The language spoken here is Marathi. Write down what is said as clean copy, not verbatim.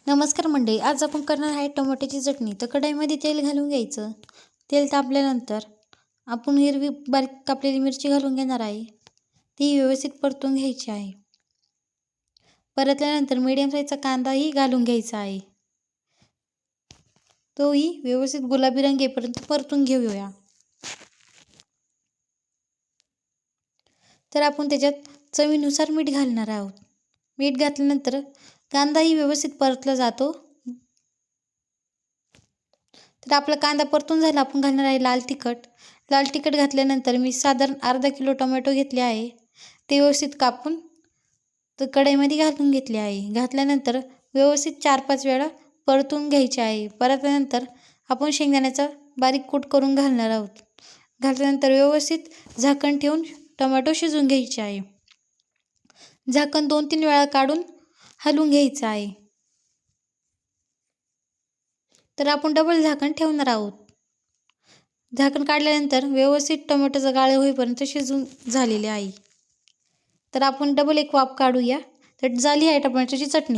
नमस्कार मंडळी, आज आपण करणार आहे टोमॅटोची चटणी. तर कढईमध्ये तेल घालून घ्यायचं. तेल तापल्यानंतर आपण हिरवी बारीक कापलेली मिरची घालून घेणार आहे. ती व्यवस्थित परतून घ्यायची आहे. परतल्यानंतर मीडियम साईजचा कांदाही घालून घ्यायचा आहे. तोही व्यवस्थित गुलाबी रंग येईपर्यंत परतून घेऊया. तर आपण त्याच्यात चवीनुसार मीठ घालणार आहोत. मीठ घातल्यानंतर कांदाही व्यवस्थित परतला जातो. तर आपला कांदा परतून झाला. आपण घालणार आहे लाल तिखट. लाल तिखट घातल्यानंतर मी साधारण अर्धा किलो टोमॅटो घेतले आहे. ते व्यवस्थित कापून तर कढईमध्ये घालून घेतले आहे. घातल्यानंतर व्यवस्थित 4-5 वेळा परतून घ्यायचे आहे. परतल्यानंतर आपण शेंगदाण्याचा बारीक कूट करून घालणार आहोत. घातल्यानंतर व्यवस्थित झाकण ठेवून टोमॅटो शिजवून घ्यायचे आहे. झाकण 2-3 वेळा काढून हलवून घ्यायचं आहे. तर आपण डबल झाकण ठेवणार आहोत. झाकण काढल्यानंतर व्यवस्थित टोमॅटोचं गाळे होईपर्यंत शिजून झालेले आहे. तर आपण डबल एक वाफ काढूया. तर झाली आहे टोमॅटोची चटणी.